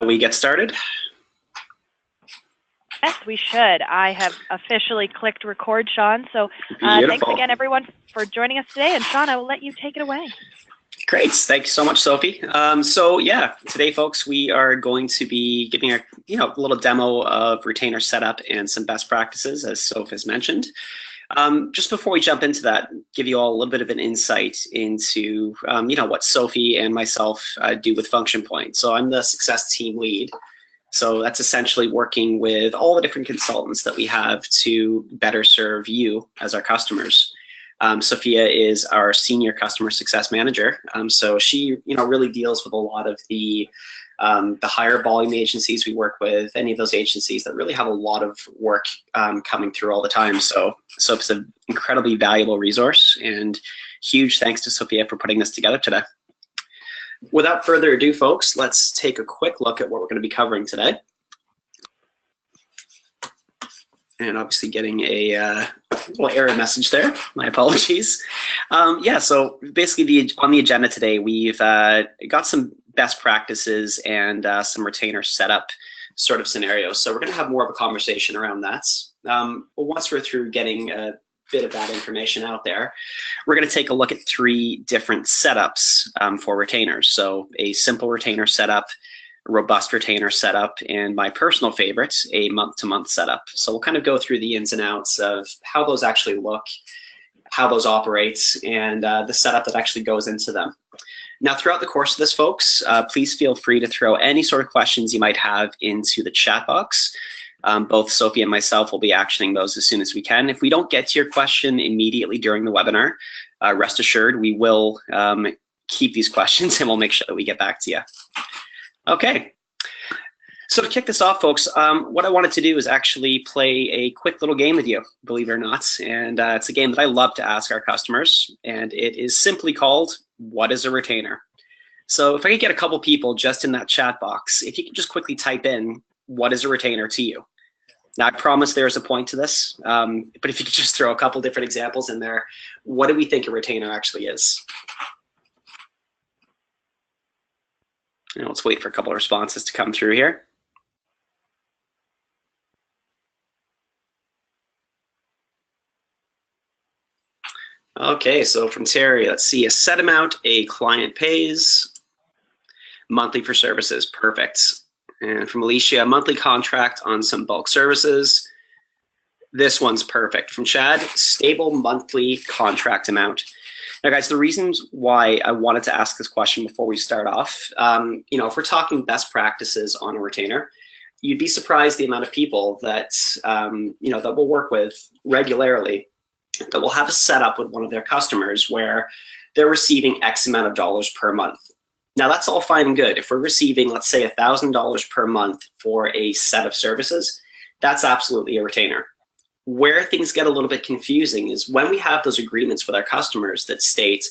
We get started? Yes, we should. I have officially clicked record, Sean. So thanks again, everyone, for joining us today. And Sean, I will let you take it away. Great. Thank you so much, Sophie. So yeah, today, folks, we are going to be giving a little demo of retainer setup and some best practices, as Sophie has mentioned. Just before we jump into that, give you all a little bit of an insight into what Sophie and myself do with Function Point. So I'm the success team lead. So that's essentially working with all the different consultants that we have to better serve you as our customers. Sophia is our senior customer success manager. So she, really deals with a lot of the higher volume agencies we work with, any of those agencies that really have a lot of work coming through all the time. So it's an incredibly valuable resource, and huge thanks to Sophia for putting this together today. Without further ado, folks, let's take a quick look at what we're going to be covering today. And obviously getting a little error message there. My apologies. Yeah, so basically on the agenda today, we've got some best practices and some retainer setup sort of scenarios. So we're going to have more of a conversation around that. Once we're through getting a bit of that information out there, we're going to take a look at 3 different setups for retainers. So a simple retainer setup, a robust retainer setup, and my personal favorite, a month-to-month setup. So we'll kind of go through the ins and outs of how those actually look, how those operate, and the setup that actually goes into them. Now, throughout the course of this, folks, please feel free to throw any sort of questions you might have into the chat box. Both Sophie and myself will be actioning those as soon as we can. If we don't get to your question immediately during the webinar, rest assured we will keep these questions and we'll make sure that we get back to you. Okay, so to kick this off, folks, what I wanted to do is actually play a quick little game with you, believe it or not. And it's a game that I love to ask our customers, and it is simply called, what is a retainer? So if I could get a couple people just in that chat box, if you could just quickly type in, what is a retainer to you? Now, I promise there's a point to this, but if you could just throw a couple different examples in there, what do we think a retainer actually is? And let's wait for a couple of responses to come through here. Okay, so from Terry, let's see, a set amount a client pays, monthly for services, perfect. And from Alicia, a monthly contract on some bulk services. This one's perfect. From Chad, stable monthly contract amount. Now, guys, the reasons why I wanted to ask this question before we start off, if we're talking best practices on a retainer, you'd be surprised the amount of people that, that we'll work with regularly, that will have a setup with one of their customers where they're receiving X amount of dollars per month. Now, that's all fine and good. If we're receiving, let's say, $1,000 per month for a set of services, that's absolutely a retainer. Where things get a little bit confusing is when we have those agreements with our customers that state,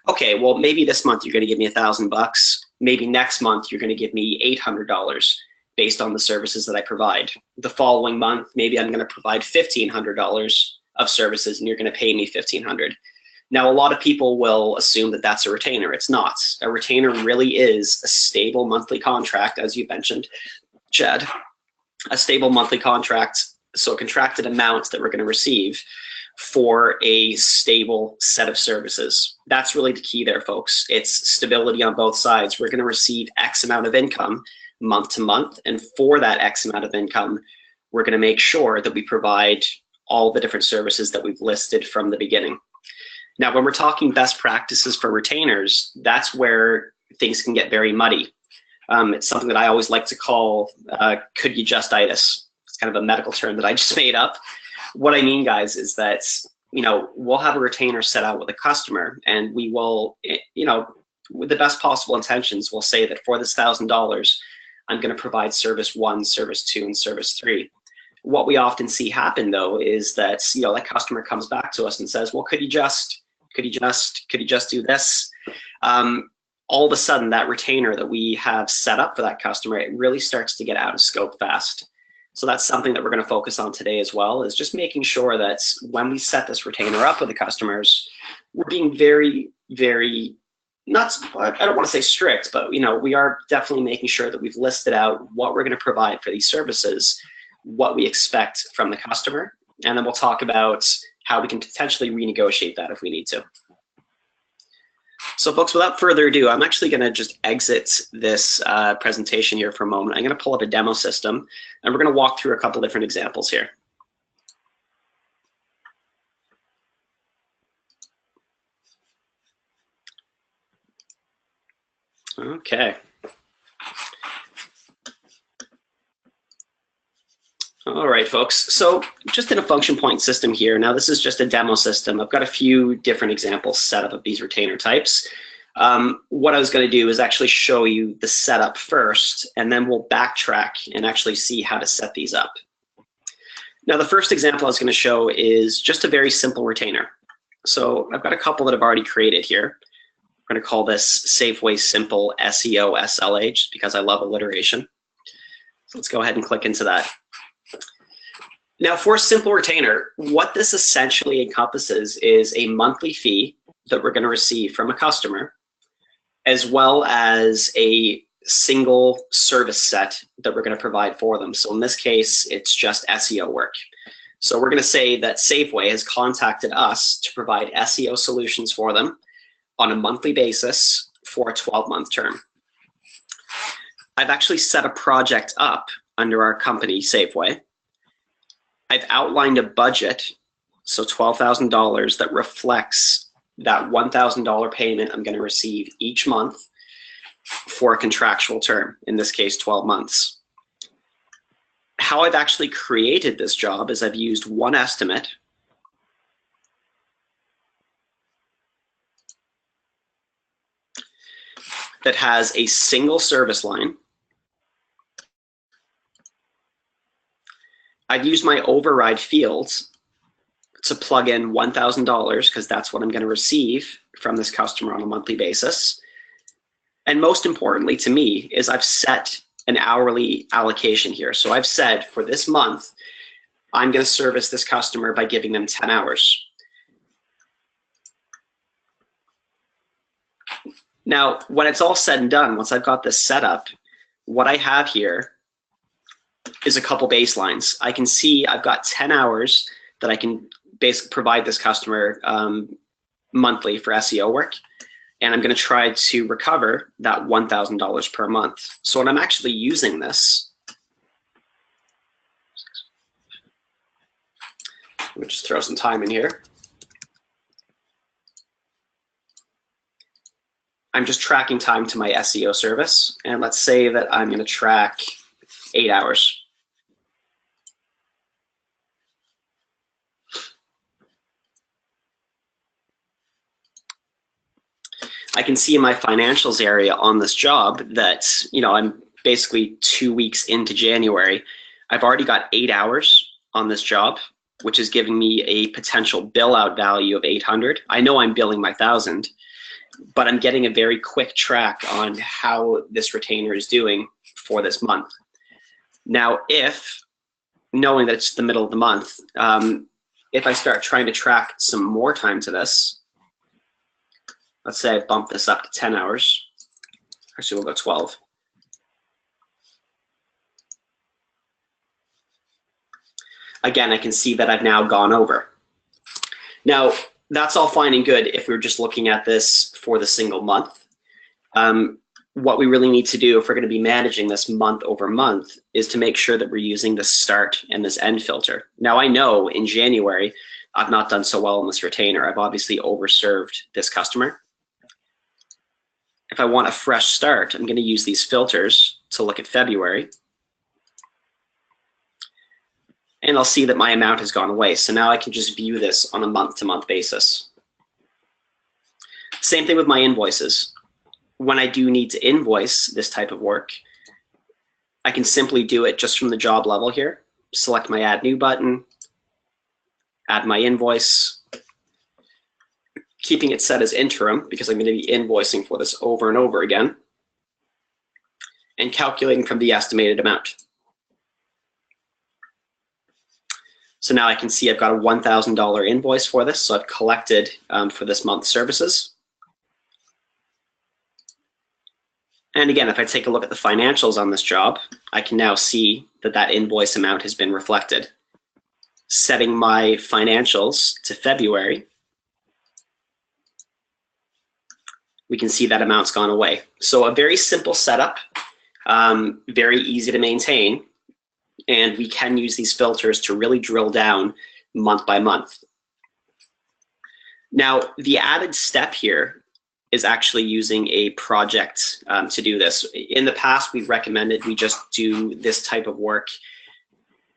okay, well, maybe this month you're going to give me $1,000, maybe next month you're going to give me $800 based on the services that I provide. The following month, maybe I'm going to provide $1,500 of services and you're going to pay me $1,500. Now, a lot of people will assume that that's a retainer. It's not. A retainer really is a stable monthly contract, as you mentioned, Chad, a stable monthly contract, so a contracted amount that we're going to receive for a stable set of services. That's really the key there, folks. It's stability on both sides. We're going to receive X amount of income month to month, and for that X amount of income, we're going to make sure that we provide all the different services that we've listed from the beginning. Now, when we're talking best practices for retainers, that's where things can get very muddy. It's something that I always like to call could you just-itis. It's kind of a medical term that I just made up. What I mean, guys, is that, we'll have a retainer set out with a customer, and we will, with the best possible intentions, we'll say that for this $1,000, I'm going to provide service 1, service 2, and service 3. What we often see happen, though, is that that customer comes back to us and says, well, could you just do this? All of a sudden, that retainer that we have set up for that customer, it really starts to get out of scope fast. So that's something that we're going to focus on today as well, is just making sure that when we set this retainer up with the customers, we're being very, very I don't want to say strict, but we are definitely making sure that we've listed out what we're going to provide for these services, what we expect from the customer, and then we'll talk about how we can potentially renegotiate that if we need to. So folks, without further ado, I'm actually going to just exit this presentation here for a moment. I'm going to pull up a demo system, and we're going to walk through a couple different examples here. Okay. All right, folks. So just in a function point system here, now this is just a demo system. I've got a few different examples set up of these retainer types. What I was going to do is actually show you the setup first, and then we'll backtrack and actually see how to set these up. Now, the first example I was going to show is just a very simple retainer. So I've got a couple that I've already created here. We're going to call this Safeway Simple SEO SLA, just because I love alliteration. So let's go ahead and click into that. Now, for a simple retainer, what this essentially encompasses is a monthly fee that we're going to receive from a customer, as well as a single service set that we're going to provide for them. So in this case, it's just SEO work. So we're going to say that Safeway has contacted us to provide SEO solutions for them on a monthly basis for a 12-month term. I've actually set a project up under our company, Safeway. I've outlined a budget, so $12,000, that reflects that $1,000 payment I'm going to receive each month for a contractual term, in this case, 12 months. How I've actually created this job is I've used one estimate that has a single service line. I've used my override fields to plug in $1,000 because that's what I'm going to receive from this customer on a monthly basis. And most importantly to me is I've set an hourly allocation here. So I've said for this month, I'm going to service this customer by giving them 10 hours. Now, when it's all said and done, once I've got this set up, what I have here is a couple baselines. I can see I've got 10 hours that I can basically provide this customer monthly for SEO work, and I'm going to try to recover that $1,000 per month. So when I'm actually using this, let me just throw some time in here. I'm just tracking time to my SEO service, and let's say that I'm going to track 8 hours. I can see in my financials area on this job that, I'm basically 2 weeks into January. I've already got 8 hours on this job, which is giving me a potential bill out value of 800. I know I'm billing my 1,000, but I'm getting a very quick track on how this retainer is doing for this month. Now, knowing that it's the middle of the month, if I start trying to track some more time to this, let's say I bump this up to 10 hours. Actually, we'll go 12. Again, I can see that I've now gone over. Now, that's all fine and good if we're just looking at this for the single month. What we really need to do if we're going to be managing this month over month is to make sure that we're using the start and this end filter. Now, I know in January, I've not done so well in this retainer. I've obviously overserved this customer. If I want a fresh start, I'm going to use these filters to look at February. And I'll see that my amount has gone away. So now I can just view this on a month-to-month basis. Same thing with my invoices. When I do need to invoice this type of work, I can simply do it just from the job level here. Select my Add New button, add my invoice, keeping it set as interim because I'm going to be invoicing for this over and over again, and calculating from the estimated amount. So now I can see I've got a $1,000 invoice for this, so I've collected for this month's services. And again, if I take a look at the financials on this job, I can now see that that invoice amount has been reflected. Setting my financials to February, we can see that amount's gone away. So a very simple setup, very easy to maintain, and we can use these filters to really drill down month by month. Now, the added step here is actually using a project to do this. In the past, we've recommended we just do this type of work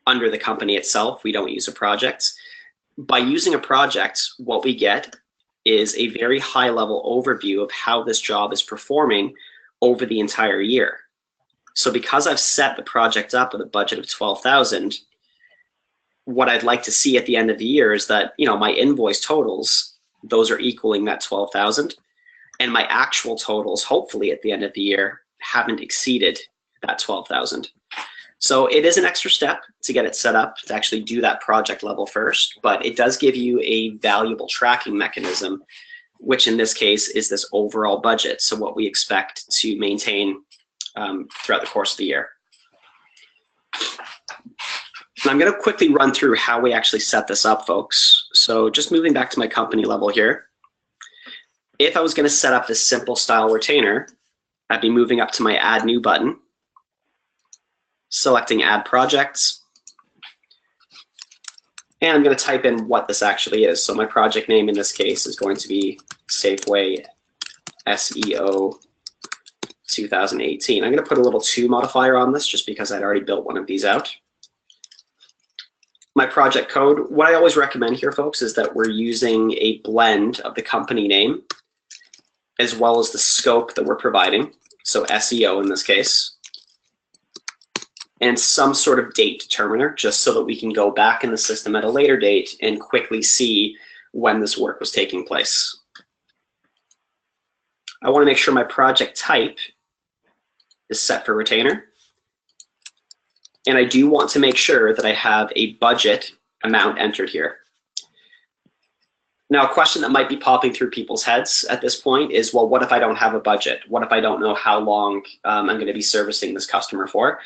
under the company itself. We don't use a project. By using a project, what we get is a very high level overview of how this job is performing over the entire year. So because I've set the project up with a budget of 12,000, what I'd like to see at the end of the year is that, you know, my invoice totals, those are equaling that 12,000, and my actual totals, hopefully at the end of the year, haven't exceeded that 12,000. So it is an extra step to get it set up to actually do that project level first, but it does give you a valuable tracking mechanism, which in this case is this overall budget. So what we expect to maintain throughout the course of the year. And I'm going to quickly run through how we actually set this up, folks. So just moving back to my company level here. If I was going to set up this simple style retainer, I'd be moving up to my Add New button, selecting Add Projects, and I'm going to type in what this actually is. So my project name in this case is going to be Safeway SEO 2018. I'm going to put a little to modifier on this just because I'd already built one of these out. My project code, what I always recommend here, folks, is that we're using a blend of the company name as well as the scope that we're providing, so SEO in this case, and some sort of date determiner, just so that we can go back in the system at a later date and quickly see when this work was taking place. I want to make sure my project type is set for retainer. And I do want to make sure that I have a budget amount entered here. Now, a question that might be popping through people's heads at this point is, well, what if I don't have a budget? What if I don't know how long I'm going to be servicing this customer for?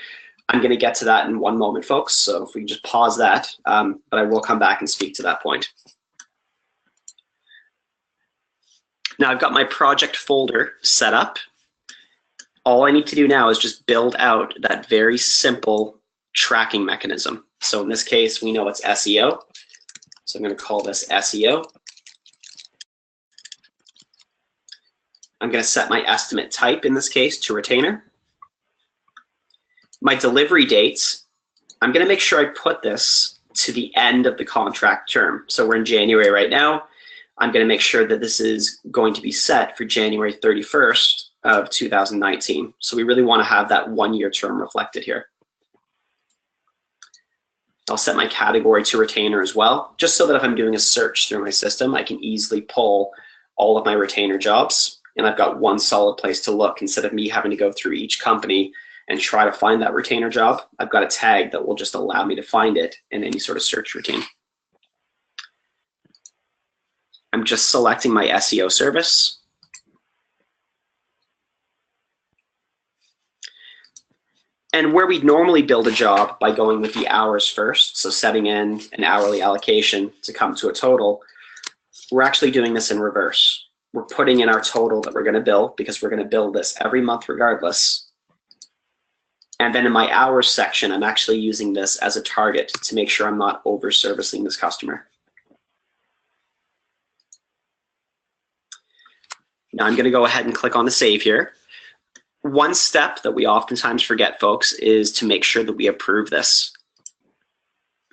I'm going to get to that in one moment, folks. So if we just pause that, but I will come back and speak to that point. Now I've got my project folder set up. All I need to do now is just build out that very simple tracking mechanism. So in this case, we know it's SEO. So I'm going to call this SEO. I'm going to set my estimate type in this case to retainer. My delivery dates, I'm going to make sure I put this to the end of the contract term. So we're in January right now. I'm going to make sure that this is going to be set for January 31st of 2019. So we really want to have that 1-year term reflected here. I'll set my category to retainer as well, just so that if I'm doing a search through my system, I can easily pull all of my retainer jobs, and I've got one solid place to look instead of me having to go through each company and try to find that retainer job. I've got a tag that will just allow me to find it in any sort of search routine. I'm just selecting my SEO service. And where we'd normally build a job by going with the hours first, so setting in an hourly allocation to come to a total, we're actually doing this in reverse. We're putting in our total that we're going to bill, because we're going to bill this every month regardless. And then in my hours section, I'm actually using this as a target to make sure I'm not over servicing this customer. Now I'm going to go ahead and click on the save here. One step that we oftentimes forget, folks, is to make sure that we approve this.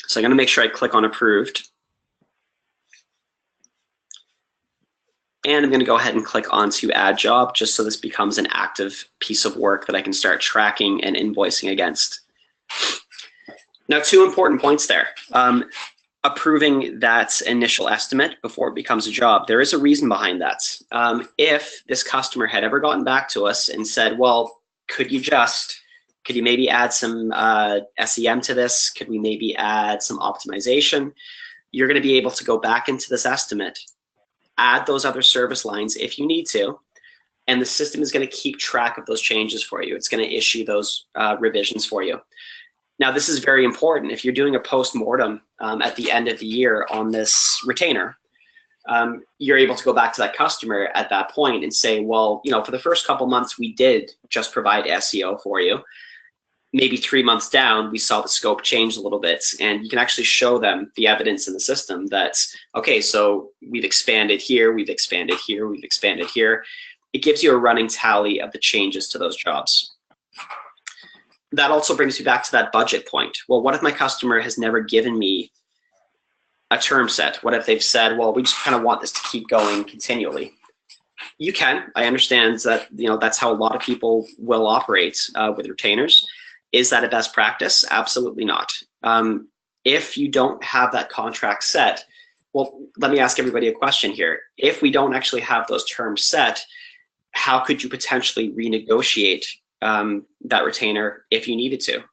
So I'm going to make sure I click on approved. And I'm going to go ahead and click on to add job, just so this becomes an active piece of work that I can start tracking and invoicing against. Now, 2 important points there. Approving that initial estimate before it becomes a job. There is a reason behind that. If this customer had ever gotten back to us and said, well, could you maybe add some SEM to this? Could we maybe add some optimization? You're going to be able to go back into this estimate, add those other service lines if you need to, and the system is going to keep track of those changes for you. It's going to issue those revisions for you. Now, this is very important. If you're doing a post-mortem at the end of the year on this retainer, you're able to go back to that customer at that point and say, well, you know, for the first couple months, we did just provide SEO for you. Maybe 3 months down, we saw the scope change a little bit, and you can actually show them the evidence in the system that, okay, so we've expanded here, we've expanded here, we've expanded here. It gives you a running tally of the changes to those jobs. That also brings you back to that budget point. Well, what if my customer has never given me a term set? What if they've said, well, we just kind of want this to keep going continually? You can. I understand that, you know, that's how a lot of people will operate with retainers. Is that a best practice? Absolutely not. If you don't have that contract set, well, let me ask everybody a question here. If we don't actually have those terms set, how could you potentially renegotiate that retainer if you needed to?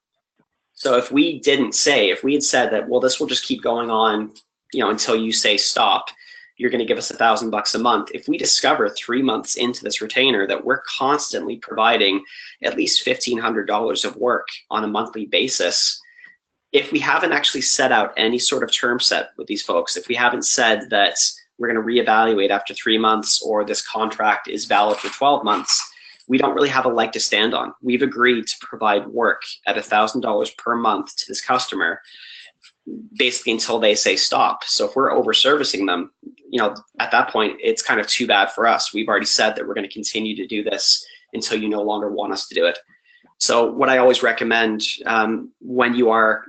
So if we didn't say, if we had said that, well, this will just keep going on, you know, until you say stop, you're going to give us $1,000 a month. If we discover 3 months into this retainer that we're constantly providing at least $1,500 of work on a monthly basis, if we haven't actually set out any sort of term set with these folks, if we haven't said that we're going to reevaluate after 3 months or this contract is valid for 12 months, we don't really have a leg to stand on. We've agreed to provide work at $1,000 per month to this customer, basically until they say stop. So if we're over servicing them, you know, at that point, it's kind of too bad for us. We've already said that we're going to continue to do this until you no longer want us to do it. So what I always recommend when you are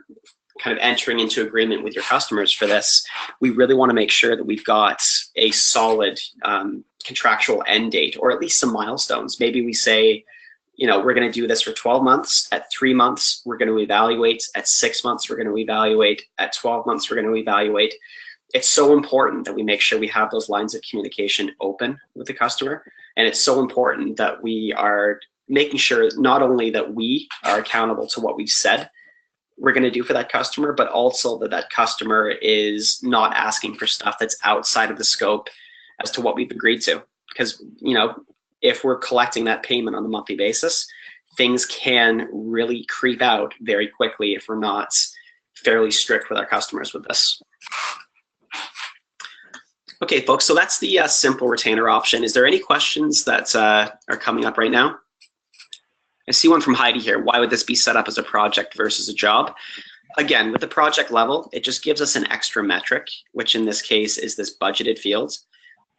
kind of entering into agreement with your customers for this, we really want to make sure that we've got a solid contractual end date, or at least some milestones. Maybe we say, you know, we're going to do this for 12 months. At 3 months, we're going to evaluate. At 6 months, we're going to evaluate. At 12 months, we're going to evaluate. It's so important that we make sure we have those lines of communication open with the customer. And it's so important that we are making sure not only that we are accountable to what we've said we're going to do for that customer, but also that that customer is not asking for stuff that's outside of the scope as to what we've agreed to. Because, you know, if we're collecting that payment on a monthly basis, things can really creep out very quickly if we're not fairly strict with our customers with this. Okay, folks, so that's the simple retainer option. Is there any questions that are coming up right now? I see one from Heidi here. Why would this be set up as a project versus a job? Again, with the project level, it just gives us an extra metric, which in this case is this budgeted field.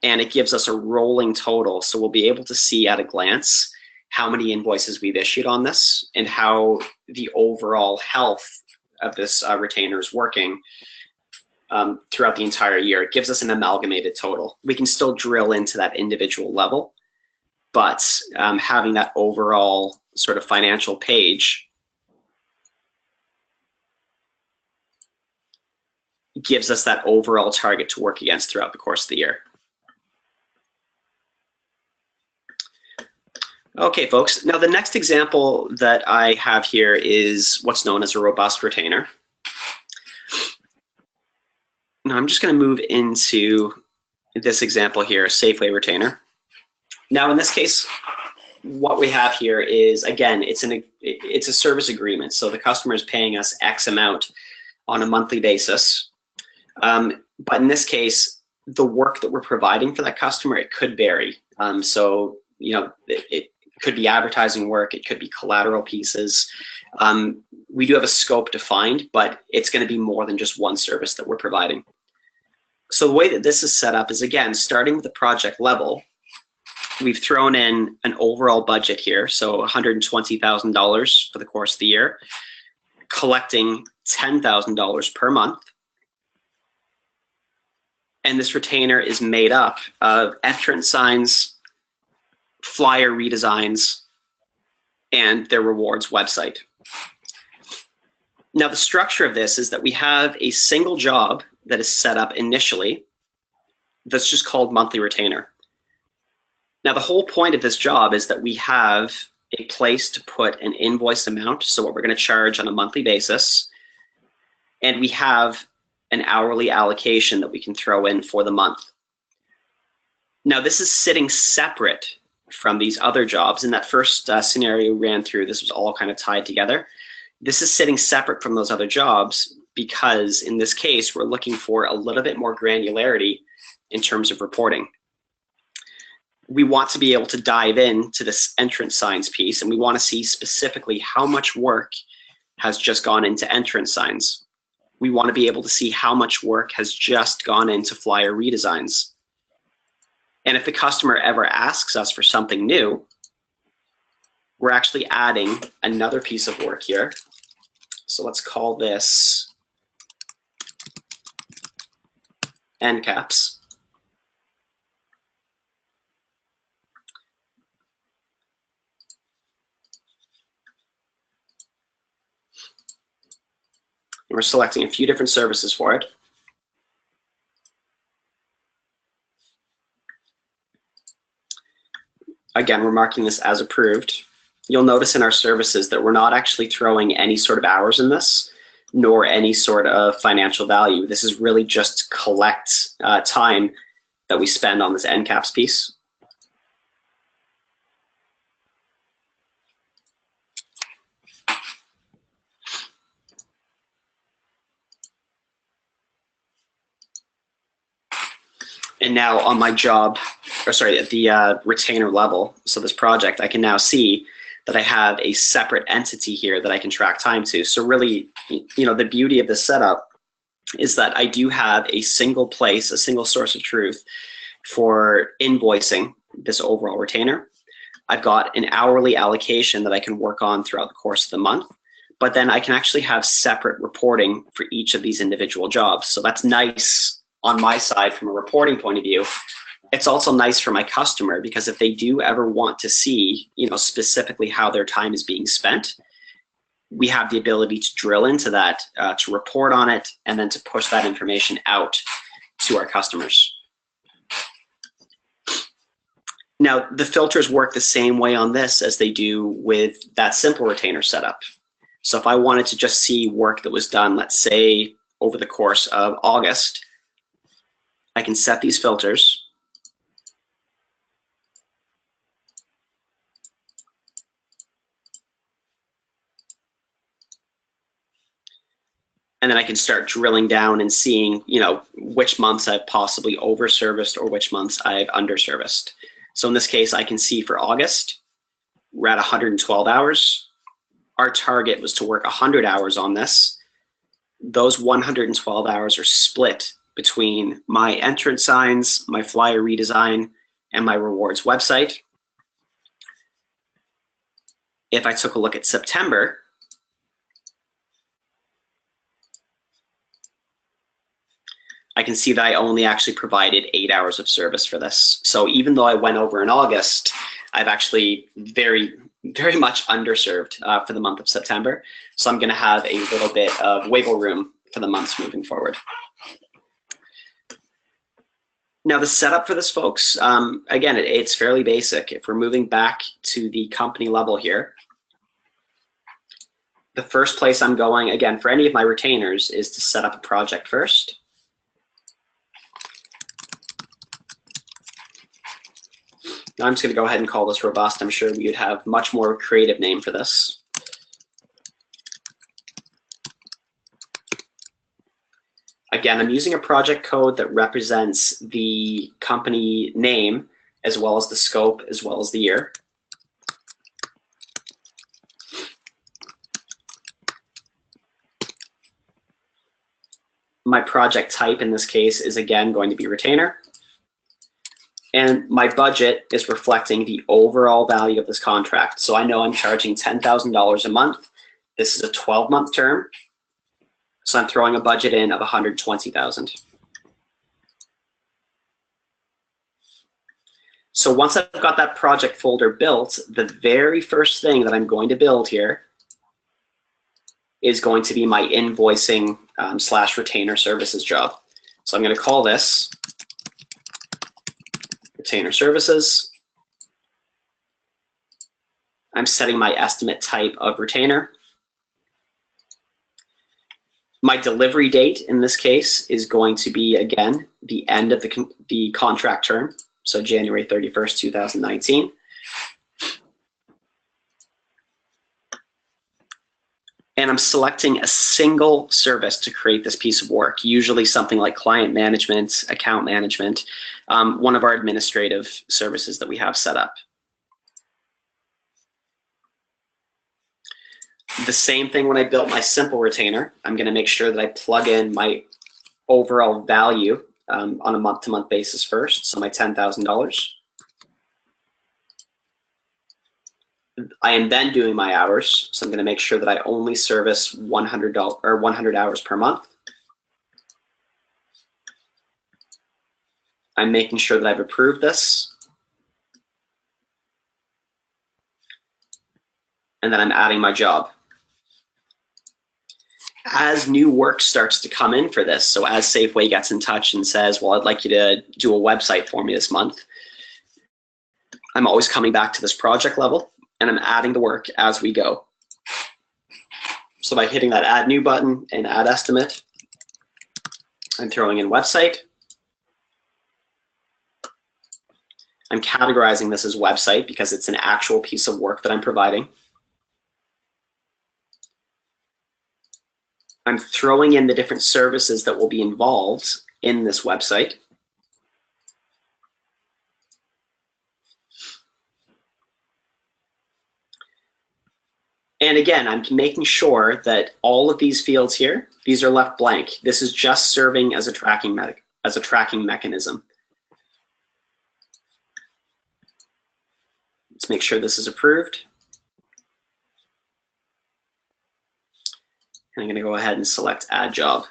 And it gives us a rolling total. So we'll be able to see at a glance how many invoices we've issued on this and how the overall health of this retainer is working throughout the entire year. It gives us an amalgamated total. We can still drill into that individual level, but having that overall sort of financial page gives us that overall target to work against throughout the course of the year. Okay, folks. Now, the next example that I have here is what's known as a robust retainer. Now, I'm just going to move into this example here, a Safeway retainer. Now, in this case, what we have here is, again, it's a service agreement. So the customer is paying us X amount on a monthly basis. But in this case, the work that we're providing for that customer, it could vary. So, you know, it could be advertising work, it could be collateral pieces. We do have a scope defined, but it's going to be more than just one service that we're providing. So the way that this is set up is, again, starting with the project level, we've thrown in an overall budget here, so $120,000 for the course of the year, collecting $10,000 per month. And this retainer is made up of entrance signs, flyer redesigns, and their rewards website. Now, the structure of this is that we have a single job that is set up initially that's just called monthly retainer. Now, the whole point of this job is that we have a place to put an invoice amount, so what we're going to charge on a monthly basis, and we have an hourly allocation that we can throw in for the month. Now, this is sitting separate from these other jobs. In that first scenario we ran through, this was all kind of tied together. This is sitting separate from those other jobs because in this case, we're looking for a little bit more granularity in terms of reporting. We want to be able to dive into this entrance signs piece, and we want to see specifically how much work has just gone into entrance signs. We want to be able to see how much work has just gone into flyer redesigns. And if the customer ever asks us for something new, we're actually adding another piece of work here. So let's call this end caps. And we're selecting a few different services for it. Again, we're marking this as approved. You'll notice in our services that we're not actually throwing any sort of hours in this, nor any sort of financial value. This is really just collect time that we spend on this end caps piece. And now on my job, or sorry, at the retainer level, so this project, I can now see that I have a separate entity here that I can track time to. So really, the beauty of this setup is that I do have a single place, a single source of truth for invoicing this overall retainer. I've got an hourly allocation that I can work on throughout the course of the month, but then I can actually have separate reporting for each of these individual jobs. So that's nice on my side from a reporting point of view. It's also nice for my customer because if they do ever want to see, specifically how their time is being spent, we have the ability to drill into that, to report on it, and then to push that information out to our customers. Now, the filters work the same way on this as they do with that simple retainer setup. So if I wanted to just see work that was done, let's say over the course of August, I can set these filters. And then I can start drilling down and seeing, which months I've possibly over-serviced or which months I've under-serviced. So in this case, I can see for August, we're at 112 hours. Our target was to work 100 hours on this. Those 112 hours are split between my entrance signs, my flyer redesign, and my rewards website. If I took a look at September, I can see that I only actually provided 8 hours of service for this. So even though I went over in August, I've actually very, very much underserved for the month of September. So I'm gonna have a little bit of wiggle room for the months moving forward. Now the setup for this, folks, again, it's fairly basic. If we're moving back to the company level here, the first place I'm going, again, for any of my retainers, is to set up a project first. Now I'm just going to go ahead and call this robust. I'm sure we would have much more creative name for this. Again, I'm using a project code that represents the company name as well as the scope as well as the year. My project type in this case is again going to be retainer. And my budget is reflecting the overall value of this contract. So I know I'm charging $10,000 a month. This is a 12-month term. So I'm throwing a budget in of $120,000. So once I've got that project folder built, the very first thing that I'm going to build here is going to be my invoicing / retainer services job. So I'm going to call this retainer services. I'm setting my estimate type of retainer. My delivery date in this case is going to be, again, the end of the contract term, so January 31st, 2019. And I'm selecting a single service to create this piece of work, usually something like client management, account management, one of our administrative services that we have set up. The same thing when I built my simple retainer. I'm going to make sure that I plug in my overall value on a month-to-month basis first, so my $10,000. I am then doing my hours, so I'm going to make sure that I only service $100 or 100 hours per month. I'm making sure that I've approved this, and then I'm adding my job. As new work starts to come in for this, so as Safeway gets in touch and says, well, I'd like you to do a website for me this month, I'm always coming back to this project level and I'm adding the work as we go. So by hitting that add new button and add estimate, I'm throwing in website. I'm categorizing this as website because it's an actual piece of work that I'm providing. I'm throwing in the different services that will be involved in this website. And again, I'm making sure that all of these fields here, these are left blank. This is just serving as a tracking mechanism. Let's make sure this is approved. And I'm going to go ahead and select Add Job.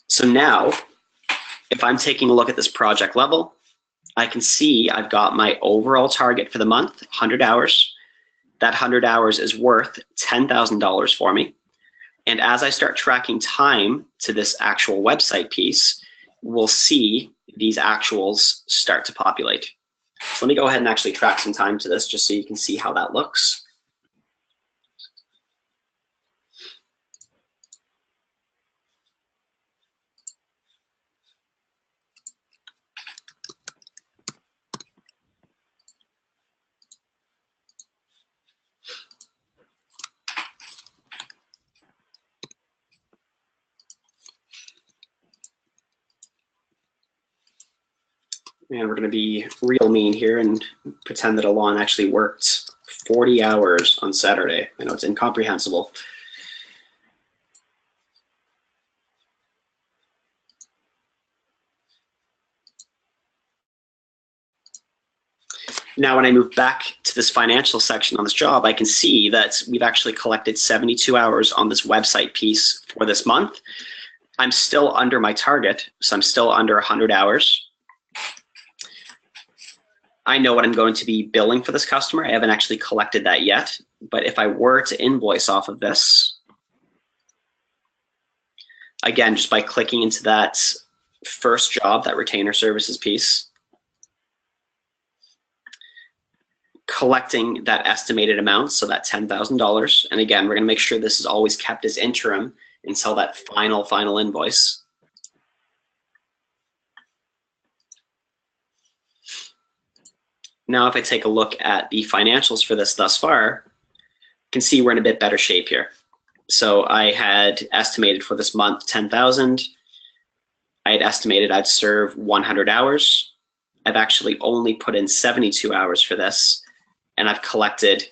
So now, if I'm taking a look at this project level, I can see I've got my overall target for the month, 100 hours. That 100 hours is worth $10,000 for me. And as I start tracking time to this actual website piece, we'll see these actuals start to populate. So let me go ahead and actually track some time to this just so you can see how that looks. And we're going to be real mean here and pretend that Alon actually worked 40 hours on Saturday. I know it's incomprehensible. Now, when I move back to this financial section on this job, I can see that we've actually collected 72 hours on this website piece for this month. I'm still under my target, so I'm still under 100 hours. I know what I'm going to be billing for this customer. I haven't actually collected that yet, but if I were to invoice off of this, again, just by clicking into that first job, that retainer services piece, collecting that estimated amount, so that $10,000, and again, we're going to make sure this is always kept as interim until that final invoice. Now, if I take a look at the financials for this thus far, you can see we're in a bit better shape here. So I had estimated for this month 10,000. I had estimated I'd serve 100 hours. I've actually only put in 72 hours for this, and I've collected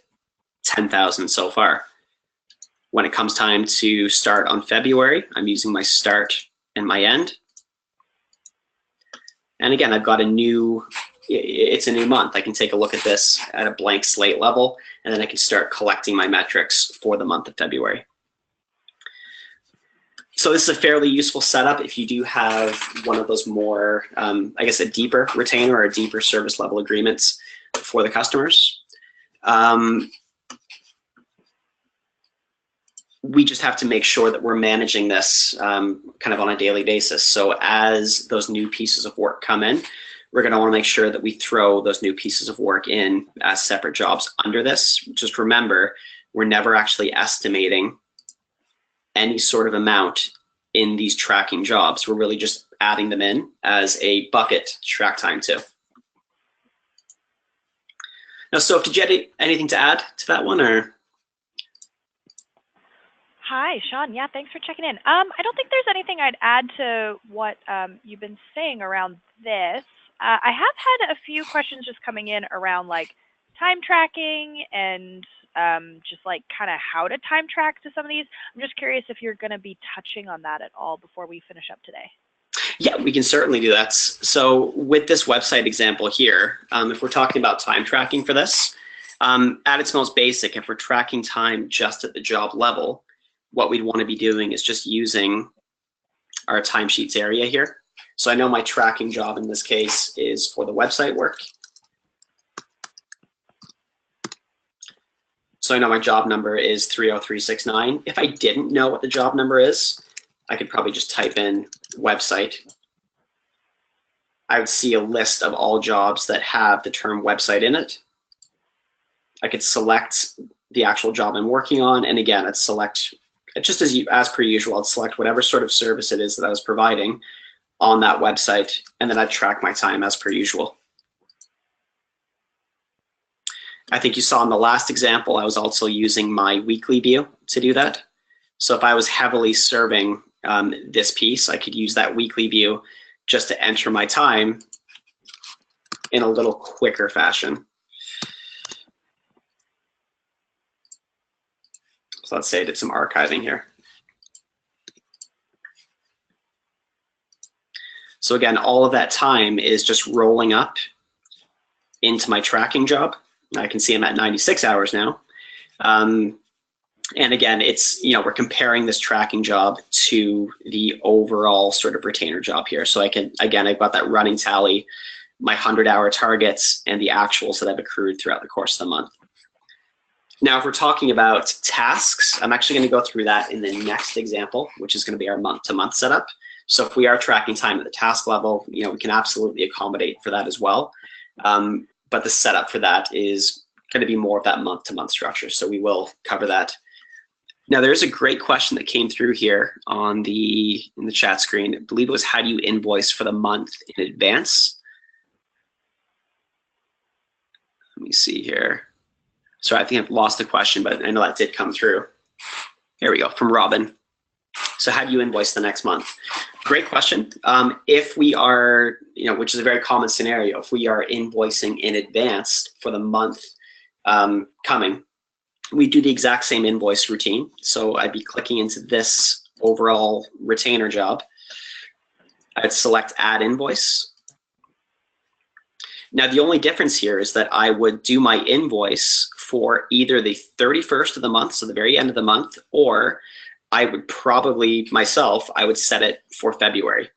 10,000 so far. When it comes time to start on February, I'm using my start and my end. And again, I've got it's a new month. I can take a look at this at a blank slate level, and then I can start collecting my metrics for the month of February. So this is a fairly useful setup if you do have one of those more, I guess, a deeper retainer or a deeper service level agreements for the customers. We just have to make sure that we're managing this kind of on a daily basis. So as those new pieces of work come in, we're going to want to make sure that we throw those new pieces of work in as separate jobs under this. Just remember, we're never actually estimating any sort of amount in these tracking jobs. We're really just adding them in as a bucket to track time to. Now, Soph, did you have anything to add to that one, or? Hi, Sean. Yeah, thanks for checking in. I don't think there's anything I'd add to what you've been saying around this. I have had a few questions just coming in around like time tracking and just like kind of how to time track to some of these. I'm just curious if you're going to be touching on that at all before we finish up today. Yeah, we can certainly do that. So with this website example here, if we're talking about time tracking for this, at its most basic, if we're tracking time just at the job level, what we'd want to be doing is just using our timesheets area here. So I know my tracking job in this case is for the website work. So I know my job number is 30369. If I didn't know what the job number is, I could probably just type in website. I would see a list of all jobs that have the term website in it. I could select the actual job I'm working on, and again, I'd select, just as per usual, I'd select whatever sort of service it is that I was providing on that website, and then I'd track my time as per usual. I think you saw in the last example, I was also using my weekly view to do that. So if I was heavily serving this piece, I could use that weekly view just to enter my time in a little quicker fashion. So let's say I did some archiving here. So again, all of that time is just rolling up into my tracking job. I can see I'm at 96 hours now. And again, it's, we're comparing this tracking job to the overall sort of retainer job here. So I can, again, I've got that running tally, my 100-hour targets, and the actuals that I've accrued throughout the course of the month. Now, if we're talking about tasks, I'm actually going to go through that in the next example, which is going to be our month-to-month setup. So if we are tracking time at the task level, we can absolutely accommodate for that as well. But the setup for that is going to be more of that month-to-month structure. So we will cover that. Now, there's a great question that came through here in the chat screen. I believe it was, how do you invoice for the month in advance? Let me see here. Sorry, I think I've lost the question, but I know that did come through. Here we go, from Robin. So how do you invoice the next month? Great question. If we are, which is a very common scenario, if we are invoicing in advance for the month coming, we do the exact same invoice routine. So I'd be clicking into this overall retainer job. I'd select add invoice. Now, the only difference here is that I would do my invoice for either the 31st of the month, so the very end of the month, or I would probably, myself, I would set it for February.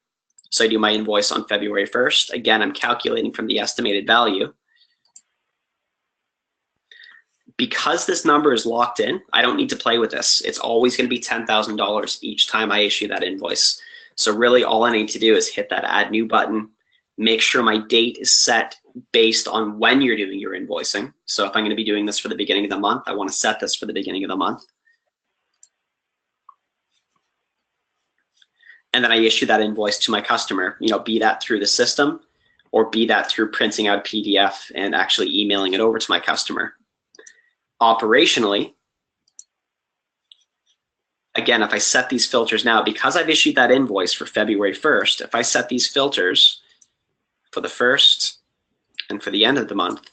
So I do my invoice on February 1st. Again, I'm calculating from the estimated value. Because this number is locked in, I don't need to play with this. It's always going to be $10,000 each time I issue that invoice. So really all I need to do is hit that add new button, make sure my date is set based on when you're doing your invoicing. So if I'm going to be doing this for the beginning of the month, I want to set this for the beginning of the month. And then I issue that invoice to my customer, be that through the system or be that through printing out a PDF and actually emailing it over to my customer. Operationally, again, if I set these filters now, because I've issued that invoice for February 1st, if I set these filters for the first and for the end of the month,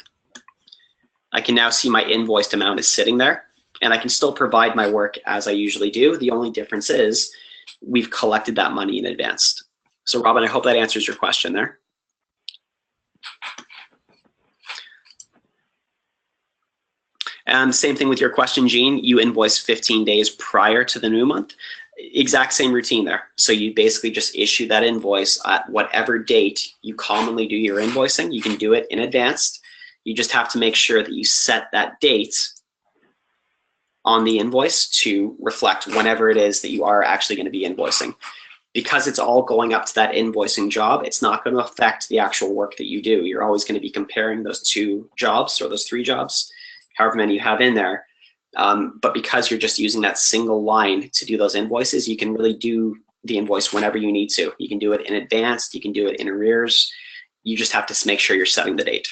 I can now see my invoiced amount is sitting there, and I can still provide my work as I usually do. The only difference is we've collected that money in advance. So Robin, I hope that answers your question there. Same thing with your question, Jean. You invoice 15 days prior to the new month. Exact same routine there. So you basically just issue that invoice at whatever date you commonly do your invoicing. You can do it in advance. You just have to make sure that you set that date on the invoice to reflect whenever it is that you are actually going to be invoicing. Because it's all going up to that invoicing job, it's not going to affect the actual work that you do. You're always going to be comparing those two jobs or those three jobs, however many you have in there. But because you're just using that single line to do those invoices, you can really do the invoice whenever you need to. You can do it in advance, you can do it in arrears. You just have to make sure you're setting the date.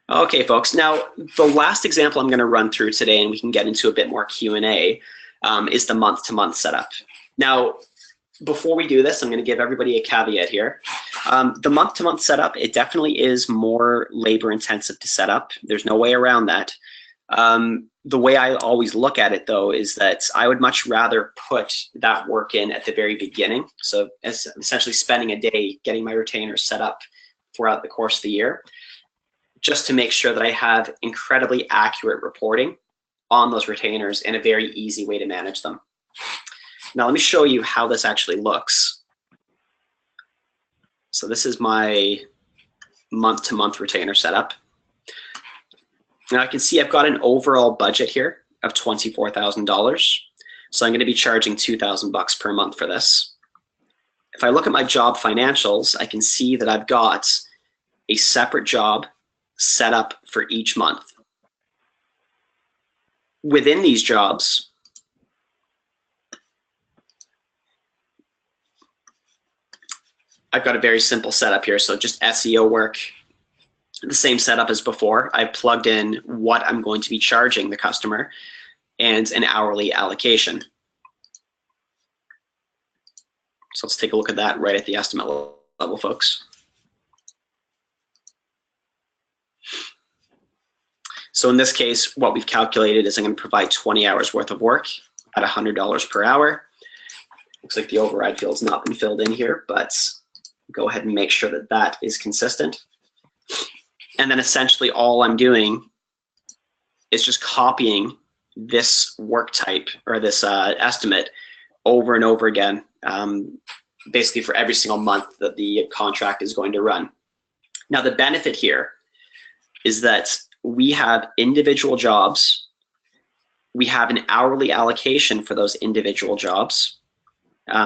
Okay, folks. Now, the last example I'm going to run through today, and we can get into a bit more Q&A, is the month-to-month setup. Now, before we do this, I'm going to give everybody a caveat here. The month-to-month setup, it definitely is more labor-intensive to set up. There's no way around that. The way I always look at it, though, is that I would much rather put that work in at the very beginning. So essentially spending a day getting my retainers set up throughout the course of the year, just to make sure that I have incredibly accurate reporting on those retainers and a very easy way to manage them. Now, let me show you how this actually looks. So this is my month-to-month retainer setup. Now I can see I've got an overall budget here of $24,000. So I'm going to be charging $2,000 per month for this. If I look at my job financials, I can see that I've got a separate job set up for each month. Within these jobs, I've got a very simple setup here. So just SEO work, the same setup as before. I plugged in what I'm going to be charging the customer and an hourly allocation. So let's take a look at that right at the estimate level, folks. So in this case, what we've calculated is I'm going to provide 20 hours worth of work at $100 per hour. Looks like the override field's not been filled in here, but go ahead and make sure that that is consistent. And then essentially all I'm doing is just copying this work type or this estimate over and over again, basically for every single month that the contract is going to run. Now the benefit here is that we have individual jobs. We have an hourly allocation for those individual jobs.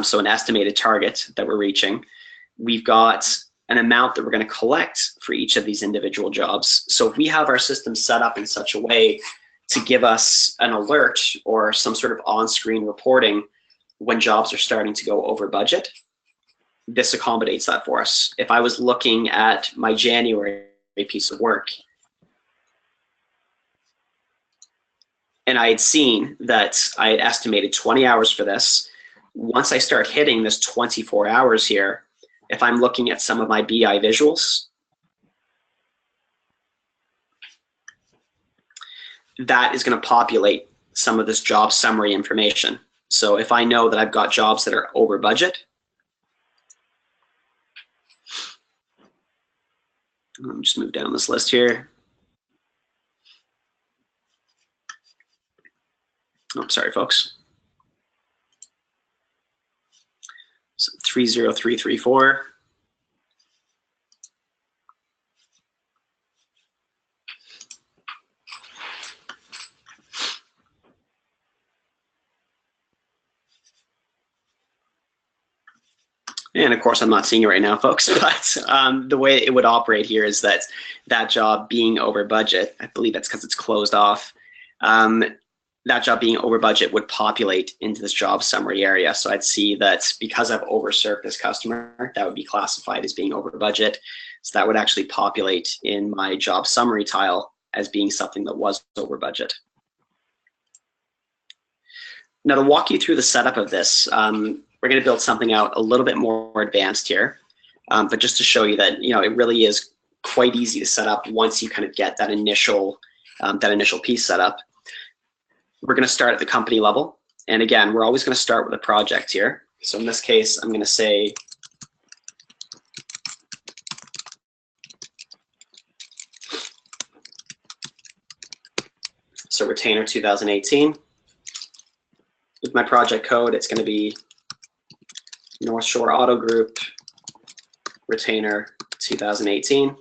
So an estimated target that we're reaching. We've got an amount that we're going to collect for each of these individual jobs. So if we have our system set up in such a way to give us an alert or some sort of on-screen reporting when jobs are starting to go over budget, this accommodates that for us. If I was looking at my January piece of work and I had seen that I had estimated 20 hours for this, once I start hitting this 24 hours here, if I'm looking at some of my BI visuals, that is going to populate some of this job summary information. So if I know that I've got jobs that are over budget, let me just move down this list here. Oh, sorry, folks. So 30334. And of course, I'm not seeing it right now, folks, but the way it would operate here is that that job being over budget, I believe that's because it's closed off, that job being over budget would populate into this job summary area. So I'd see that because I've overserved this customer, that would be classified as being over budget. So that would actually populate in my job summary tile as being something that was over budget. Now to walk you through the setup of this, we're going to build something out a little bit more advanced here, but just to show you that it really is quite easy to set up once you kind of get that initial piece set up. We're going to start at the company level, and again, we're always going to start with a project here. So in this case, I'm going to say so retainer 2018. With my project code, it's going to be North Shore Auto Group retainer 2018.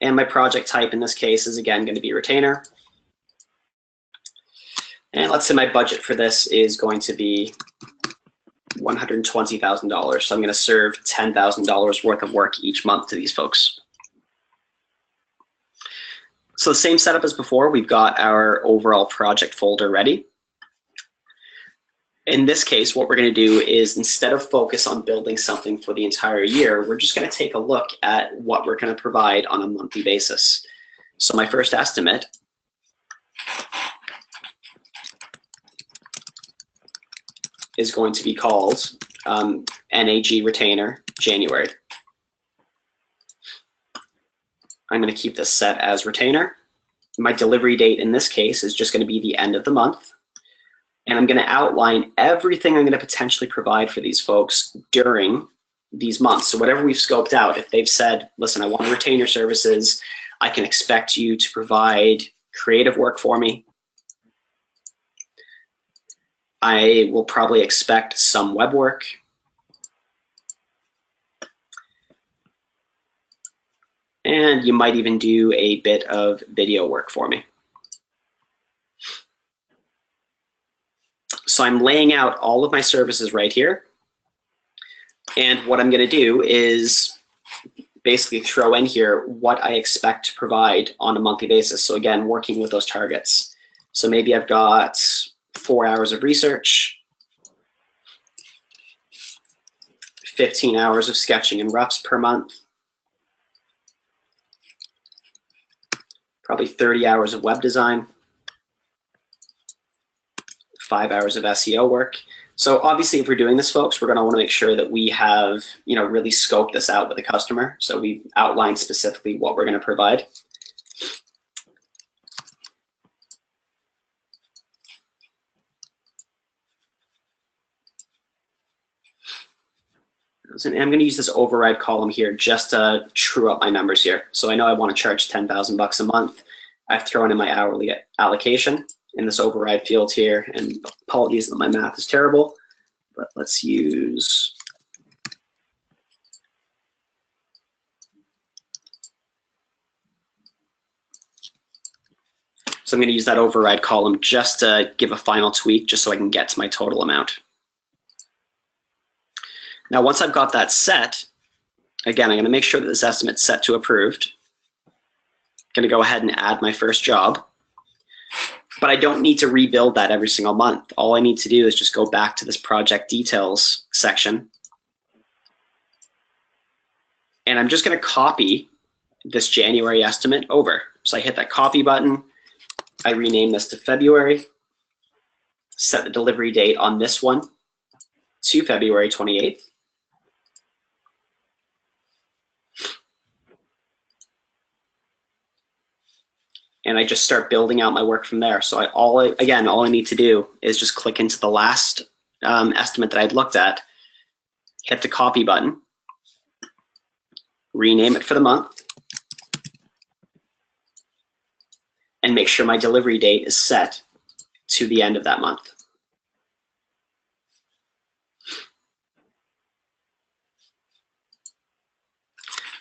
And my project type in this case is again going to be retainer. And let's say my budget for this is going to be $120,000. So I'm going to serve $10,000 worth of work each month to these folks. So the same setup as before, we've got our overall project folder ready. In this case, what we're going to do is instead of focus on building something for the entire year, we're just going to take a look at what we're going to provide on a monthly basis. So my first estimate is going to be called NAG Retainer January. I'm going to keep this set as retainer. My delivery date in this case is just going to be the end of the month. And I'm going to outline everything I'm going to potentially provide for these folks during these months. So whatever we've scoped out, if they've said, listen, I want to retain your services, I can expect you to provide creative work for me. I will probably expect some web work. And you might even do a bit of video work for me. So I'm laying out all of my services right here. And what I'm going to do is basically throw in here what I expect to provide on a monthly basis. So again, working with those targets. So maybe I've got 4 hours of research, 15 hours of sketching and roughs per month, probably 30 hours of web design, 5 hours of SEO work. So obviously, if we're doing this, folks, we're going to want to make sure that we have, really scoped this out with the customer. So we outlined specifically what we're going to provide. And I'm going to use this override column here just to true up my numbers here. So I know I want to charge 10,000 bucks a month. I've thrown in my hourly allocation in this override field here, and apologies that my math is terrible, but let's use so I'm going to use that override column just to give a final tweak, just so I can get to my total amount. Now, once I've got that set, again, I'm going to make sure that this estimate's set to approved. I'm going to go ahead and add my first job. But I don't need to rebuild that every single month. All I need to do is just go back to this project details section. And I'm just going to copy this January estimate over. So I hit that copy button. I rename this to February. Set the delivery date on this one to February 28th. And I just start building out my work from there. So all I need to do is just click into the last estimate that I'd looked at, hit the copy button, rename it for the month, and make sure my delivery date is set to the end of that month.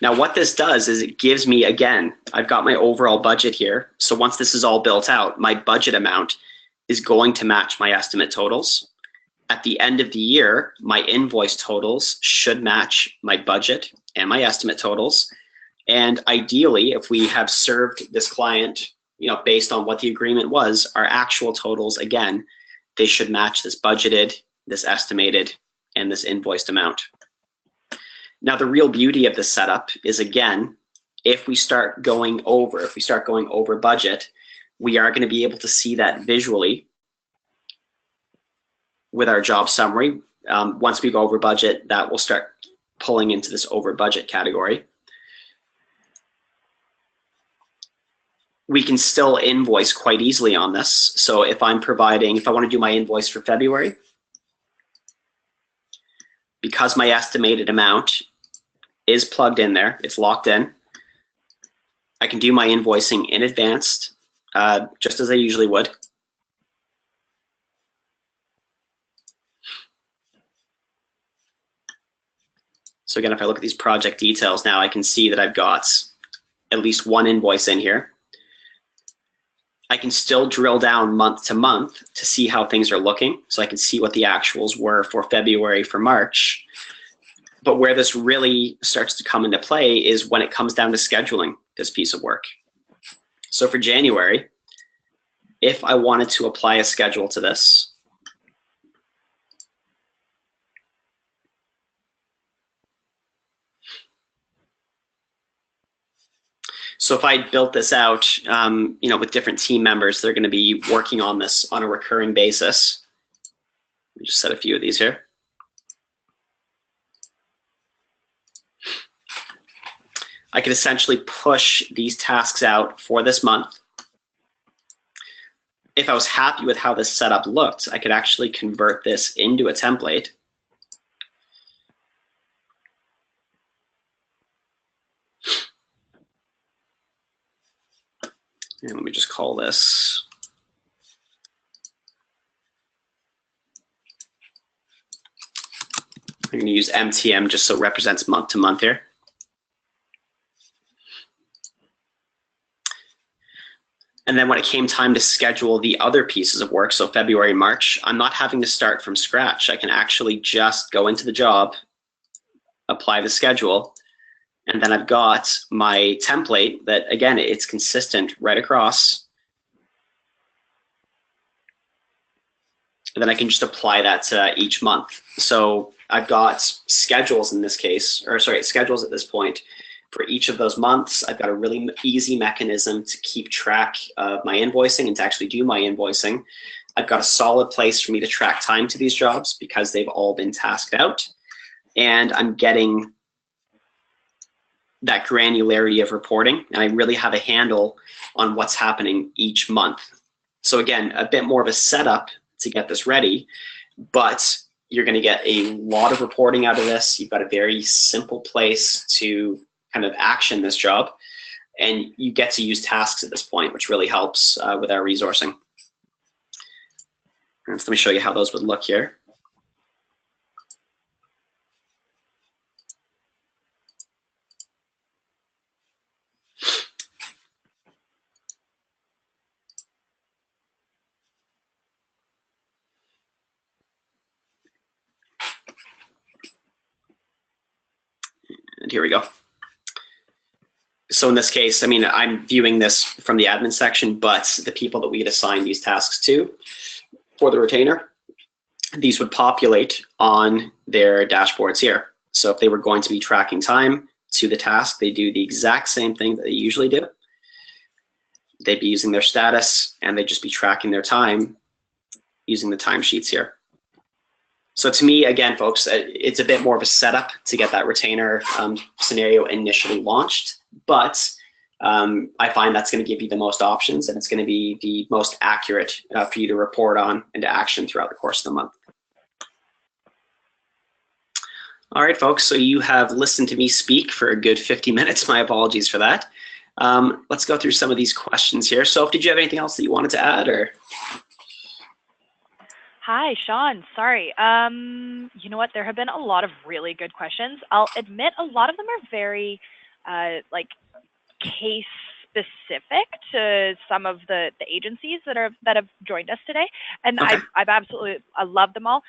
Now what this does is it gives me, again, I've got my overall budget here. So once this is all built out, my budget amount is going to match my estimate totals. At the end of the year, my invoice totals should match my budget and my estimate totals. And ideally, if we have served this client, based on what the agreement was, our actual totals, again, they should match this budgeted, this estimated, and this invoiced amount. Now, the real beauty of this setup is, again, if we start going over budget, we are going to be able to see that visually with our job summary. Once we go over budget, that will start pulling into this over budget category. We can still invoice quite easily on this. So if I want to do my invoice for February, because my estimated amount is plugged in there, it's locked in, I can do my invoicing in advance, just as I usually would. So again, if I look at these project details now, I can see that I've got at least one invoice in here. I can still drill down month to month to see how things are looking. So I can see what the actuals were for February, for March. But where this really starts to come into play is when it comes down to scheduling this piece of work. So for January, if I wanted to apply a schedule to this, So if I built this out, you know, with different team members, they're going to be working on this on a recurring basis. Let me just set a few of these here. I could essentially push these tasks out for this month. If I was happy with how this setup looked, I could actually convert this into a template. And let me just call this. I'm going to use MTM just so it represents month to month here. And then when it came time to schedule the other pieces of work, so February, March, I'm not having to start from scratch. I can actually just go into the job, apply the schedule, and then I've got my template that, again, it's consistent right across. And then I can just apply that to each month. So I've got schedules in this case, or sorry, schedules at this point for each of those months. I've got a really easy mechanism to keep track of my invoicing and to actually do my invoicing. I've got a solid place for me to track time to these jobs because they've all been tasked out. And I'm getting that granularity of reporting, and I really have a handle on what's happening each month. So again, a bit more of a setup to get this ready, but you're going to get a lot of reporting out of this. You've got a very simple place to kind of action this job, and you get to use tasks at this point, which really helps with our resourcing. And let me show you how those would look here. And here we go. So in this case, I mean, I'm viewing this from the admin section, but the people that we had assigned these tasks to for the retainer, these would populate on their dashboards here. So if they were going to be tracking time to the task, they do the exact same thing that they usually do. They'd be using their status, and they'd just be tracking their time using the timesheets here. So to me, again, folks, it's a bit more of a setup to get that retainer scenario initially launched, but I find that's going to give you the most options, and it's going to be the most accurate for you to report on and to action throughout the course of the month. All right, folks, so you have listened to me speak for a good 50 minutes. My apologies for that. Let's go through some of these questions here. Soph, did you have anything else that you wanted to add, or? Hi, Sean. Sorry. You know what? There have been a lot of really good questions. I'll admit a lot of them are very like case specific to some of the agencies that have joined us today, and okay. I love them all.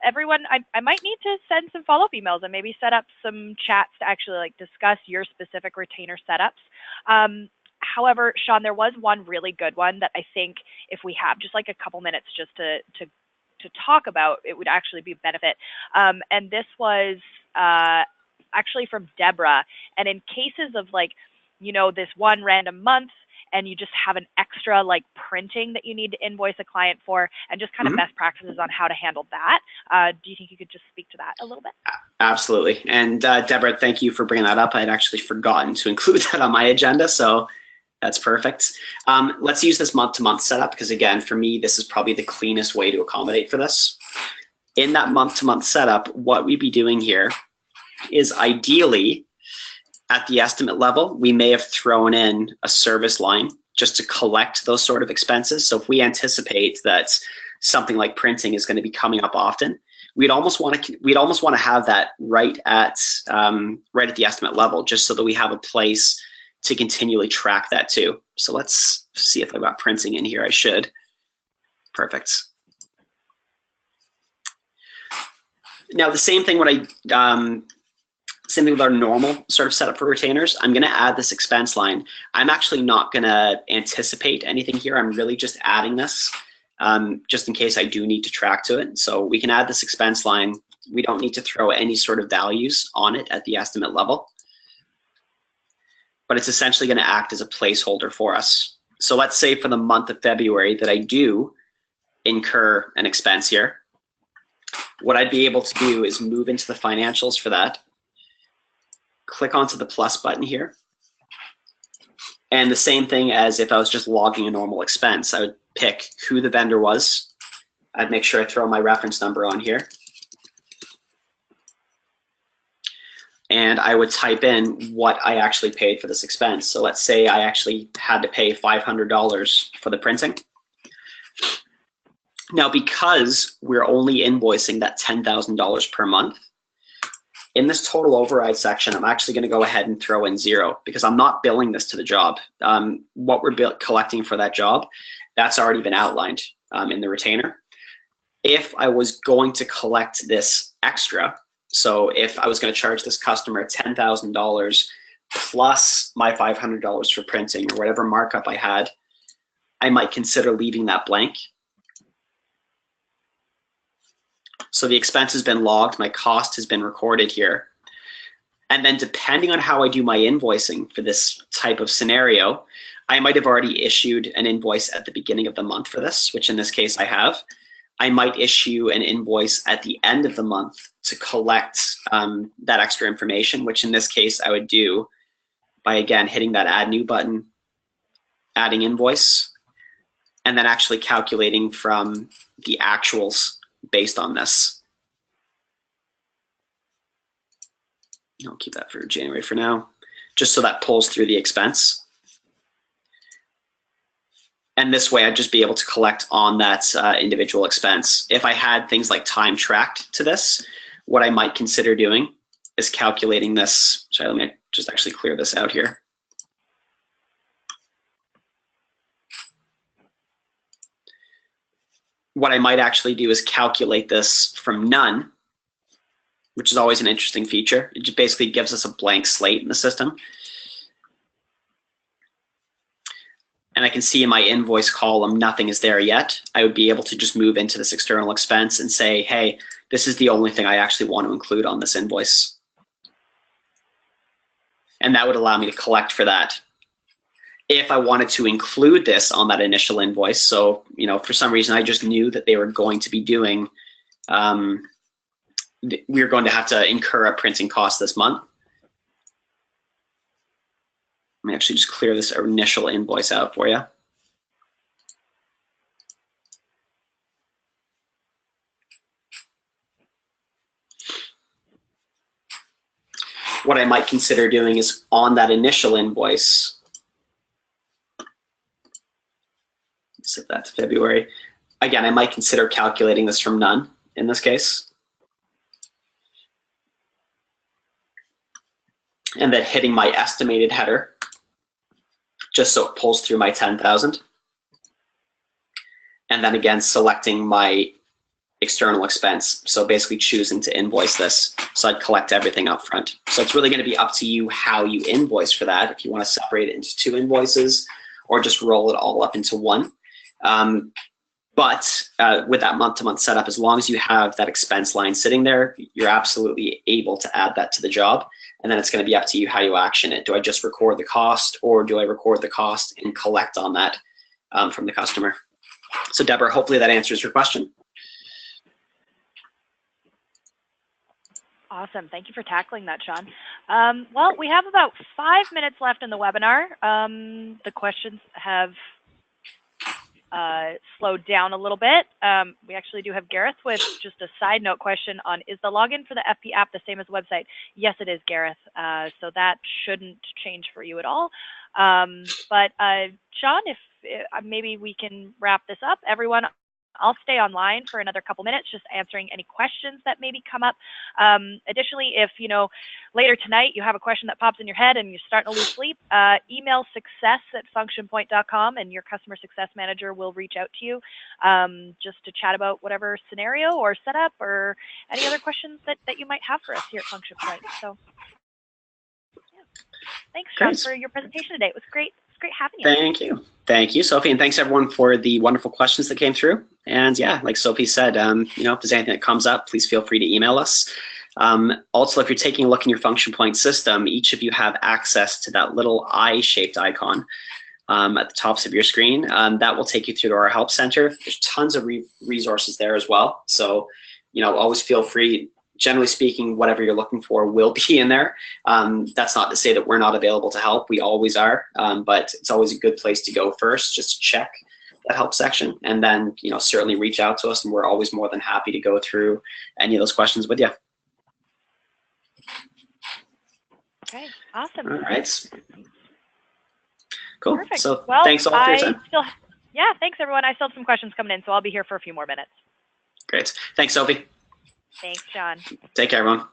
Everyone, I might need to send some follow-up emails and maybe set up some chats to actually like discuss your specific retainer setups. However, Sean, there was one really good one that I think if we have just like a couple minutes just to talk about, it would actually be a benefit. And this was actually from Deborah. And in cases of like, you know, this one random month and you just have an extra like printing that you need to invoice a client for, and just kind of best practices on how to handle that. Do you think you could just speak to that a little bit? Absolutely. And Deborah, thank you for bringing that up. I had actually forgotten to include that on my agenda. So that's perfect. Let's use this month-to-month setup because, again, for me, this is probably the cleanest way to accommodate for this. In that month-to-month setup, what we'd be doing here is ideally at the estimate level, we may have thrown in a service line just to collect those sort of expenses. So if we anticipate that something like printing is going to be coming up often, we'd almost want to have that right at the estimate level, just so that we have a place to continually track that too. So let's see if I've got printing in here. I should. Perfect. Now the same thing same thing with our normal sort of setup for retainers. I'm going to add this expense line. I'm actually not going to anticipate anything here. I'm really just adding this just in case I do need to track to it. So we can add this expense line. We don't need to throw any sort of values on it at the estimate level. but it's essentially going to act as a placeholder for us. So let's say for the month of February that I do incur an expense here. What I'd be able to do is move into the financials for that, click onto the plus button here, and the same thing as if I was just logging a normal expense. I would pick who the vendor was. I'd make sure I throw my reference number on here. And I would type in what I actually paid for this expense. So let's say I actually had to pay $500 for the printing. Now, because we're only invoicing that $10,000 per month, in this total override section, I'm actually going to go ahead and throw in 0 because I'm not billing this to the job. What we're collecting for that job, that's already been outlined in the retainer. If I was going to collect this extra, so if I was going to charge this customer $10,000 plus my $500 for printing or whatever markup I had, I might consider leaving that blank. So the expense has been logged, my cost has been recorded here. And then depending on how I do my invoicing for this type of scenario, I might have already issued an invoice at the beginning of the month for this, which in this case I have. I might issue an invoice at the end of the month to collect that extra information, which in this case I would do by, again, hitting that add new button, adding invoice, and then actually calculating from the actuals based on this. I'll keep that for January for now, just so that pulls through the expense. And this way I'd just be able to collect on that individual expense. If I had things like time tracked to this, what I might consider doing is calculating this. Sorry, let me just actually clear this out here. What I might actually do is calculate this from none, which is always an interesting feature. It just basically gives us a blank slate in the system. And I can see in my invoice column, nothing is there yet. I would be able to just move into this external expense and say, hey, this is the only thing I actually want to include on this invoice. And that would allow me to collect for that. If I wanted to include this on that initial invoice, so for some reason I just knew that they were going to be doing, we were going to have to incur a printing cost this month. Let me actually just clear this initial invoice out for you. What I might consider doing is on that initial invoice, set that to February. Again, I might consider calculating this from none in this case. And then hitting my estimated header, just so it pulls through my 10,000. And then again, selecting my external expense. So basically choosing to invoice this. So I'd collect everything up front. So it's really going to be up to you how you invoice for that. If you want to separate it into 2 invoices or just roll it all up into 1. But with that month-to-month setup, as long as you have that expense line sitting there, you're absolutely able to add that to the job. And then it's going to be up to you how you action it. Do I just record the cost, or do I record the cost and collect on that from the customer? So Deborah, hopefully that answers your question. Awesome. Thank you for tackling that, Sean. Well, we have about 5 minutes left in the webinar. The questions have slowed down a little bit. We actually do have Gareth with just a side note question on, is the login for the FP app the same as the website? Yes, it is, Gareth. So that shouldn't change for you at all. But Sean, if maybe we can wrap this up. Everyone, I'll stay online for another couple minutes, just answering any questions that maybe come up. Additionally, if later tonight you have a question that pops in your head and you're starting to lose sleep, email success@functionpoint.com and your customer success manager will reach out to you just to chat about whatever scenario or setup or any other questions that you might have for us here at Function Point. So, yeah. Thanks, Sean, for your presentation today. It was great. It's great having you. Thank you. Thank you, Sophie, and thanks everyone for the wonderful questions that came through. And yeah, like Sophie said, if there's anything that comes up, please feel free to email us. Also, if you're taking a look in your function point system, each of you have access to that little eye-shaped icon at the tops of your screen. That will take you through to our help center. There's tons of resources there as well. So, always feel free. Generally speaking, whatever you're looking for will be in there. That's not to say that we're not available to help. We always are, but it's always a good place to go first, just to check that help section, and then certainly reach out to us, and we're always more than happy to go through any of those questions with you. Okay, awesome. All right. Cool. Perfect. So well, thanks all for your time. Yeah, thanks everyone. I still have some questions coming in, so I'll be here for a few more minutes. Great. Thanks, Sophie. Thanks, John. Take care, everyone.